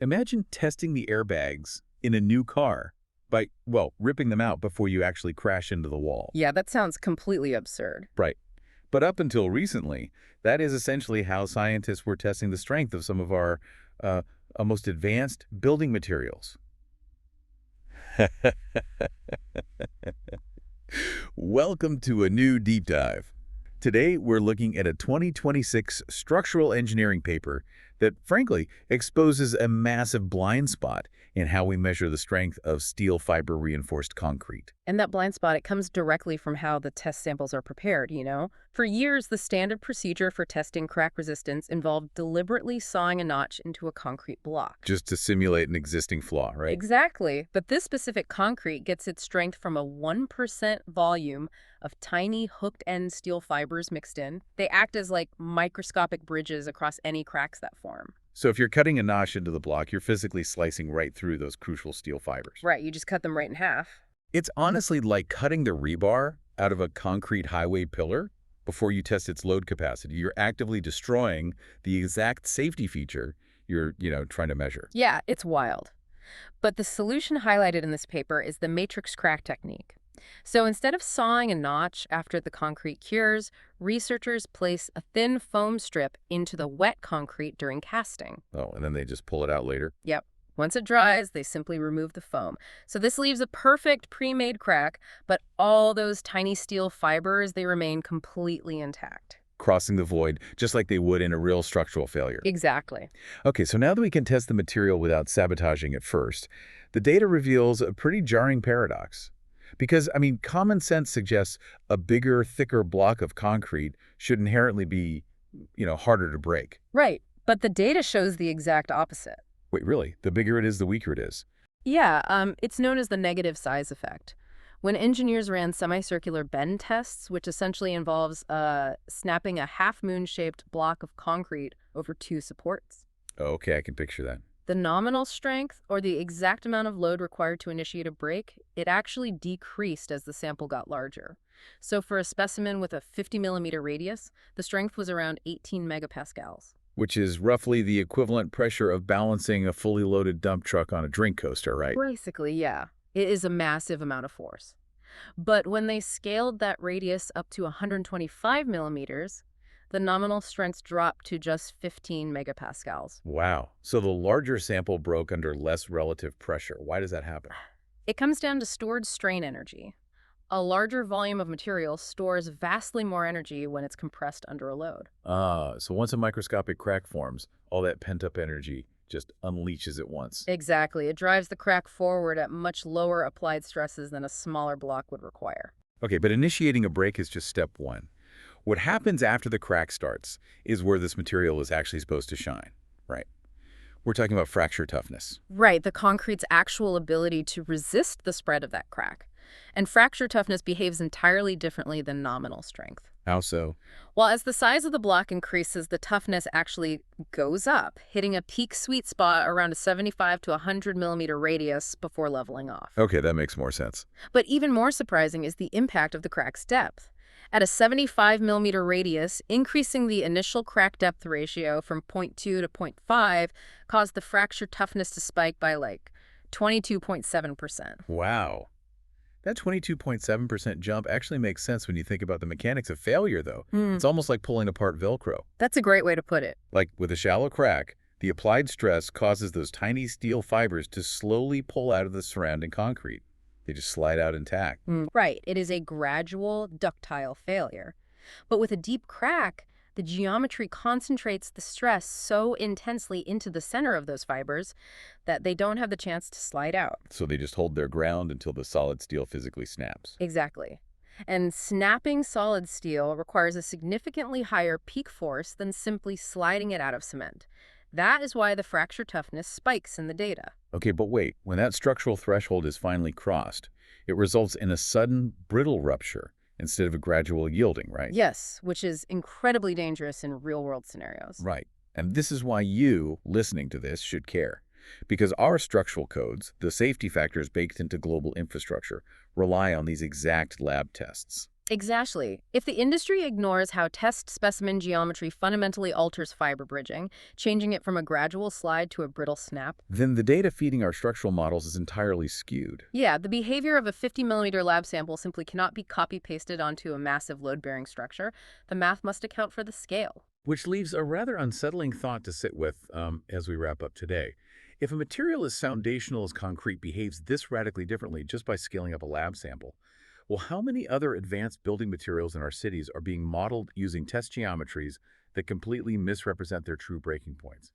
Imagine testing the airbags in a new car by, well, ripping them out before you actually crash into the wall. Yeah, that sounds completely absurd. Right. But up until recently, that is essentially how scientists were testing the strength of some of our uh, most advanced building materials. Welcome to a new deep dive. Today, we're looking at a 2026 structural engineering paper that, frankly, exposes a massive blind spot in how we measure the strength of steel fiber reinforced concrete. And that blind spot, it comes directly from how the test samples are prepared. For years, the standard procedure for testing crack resistance involved deliberately sawing a notch into a concrete block. Just to simulate an existing flaw, right? Exactly. But this specific concrete gets its strength from a 1% volume of tiny hooked-end steel fibers mixed in. They act as like microscopic bridges across any cracks that form. So if you're cutting a notch into the block, you're physically slicing right through those crucial steel fibers. Right, you just cut them right in half. It's honestly like cutting the rebar out of a concrete highway pillar before you test its load capacity. You're actively destroying the exact safety feature you're, trying to measure. Yeah, it's wild. But the solution highlighted in this paper is the matrix crack technique. So instead of sawing a notch after the concrete cures, researchers place a thin foam strip into the wet concrete during casting. Oh, and then they just pull it out later? Yep. Once it dries, they simply remove the foam. So this leaves a perfect pre-made crack, but all those tiny steel fibers, they remain completely intact. Crossing the void, just like they would in a real structural failure. Exactly. Okay, so now that we can test the material without sabotaging it first, the data reveals a pretty jarring paradox. Because, common sense suggests a bigger, thicker block of concrete should inherently be, harder to break. Right. But the data shows the exact opposite. Wait, really? The bigger it is, the weaker it is? Yeah, it's known as the negative size effect. When engineers ran semicircular bend tests, which essentially involves snapping a half-moon-shaped block of concrete over two supports. Oh, okay, I can picture that. The nominal strength, or the exact amount of load required to initiate a break, it actually decreased as the sample got larger. So for a specimen with a 50-millimeter radius, the strength was around 18 megapascals. Which is roughly the equivalent pressure of balancing a fully loaded dump truck on a drink coaster, right? Basically, yeah. It is a massive amount of force. But when they scaled that radius up to 125 millimeters, the nominal strength dropped to just 15 megapascals. Wow. So the larger sample broke under less relative pressure. Why does that happen? It comes down to stored strain energy. A larger volume of material stores vastly more energy when it's compressed under a load. So once a microscopic crack forms, all that pent-up energy just unleashes at once. Exactly. It drives the crack forward at much lower applied stresses than a smaller block would require. Okay, but initiating a break is just step one. What happens after the crack starts is where this material is actually supposed to shine, right? We're talking about fracture toughness. Right, the concrete's actual ability to resist the spread of that crack. And fracture toughness behaves entirely differently than nominal strength. How so? Well, as the size of the block increases, the toughness actually goes up, hitting a peak sweet spot around a 75 to 100 millimeter radius before leveling off. Okay, that makes more sense. But even more surprising is the impact of the crack's depth. At a 75 millimeter radius, increasing the initial crack depth ratio from 0.2 to 0.5 caused the fracture toughness to spike by like 22.7%. Wow. That 22.7% jump actually makes sense when you think about the mechanics of failure, though. It's almost like pulling apart Velcro. That's a great way to put it. Like with a shallow crack, the applied stress causes those tiny steel fibers to slowly pull out of the surrounding concrete. They just slide out intact. Right. It is a gradual ductile failure. But with a deep crack, the geometry concentrates the stress so intensely into the center of those fibers that they don't have the chance to slide out. So they just hold their ground until the solid steel physically snaps. Exactly. And snapping solid steel requires a significantly higher peak force than simply sliding it out of cement. That is why the fracture toughness spikes in the data. Okay, but wait. When that structural threshold is finally crossed, it results in a sudden brittle rupture instead of a gradual yielding, right? Yes, which is incredibly dangerous in real-world scenarios. Right. And this is why you, listening to this, should care. Because our structural codes, the safety factors baked into global infrastructure, rely on these exact lab tests. Exactly. If the industry ignores how test specimen geometry fundamentally alters fiber bridging, changing it from a gradual slide to a brittle snap, Then the data feeding our structural models is entirely skewed. yeah, the behavior of a 50 millimeter lab sample simply cannot be copy-pasted onto a massive load-bearing structure. The math must account for the scale. Which leaves a rather unsettling thought to sit with as we wrap up today. If a material as foundational as concrete behaves this radically differently just by scaling up a lab sample, well, how many other advanced building materials in our cities are being modeled using test geometries that completely misrepresent their true breaking points?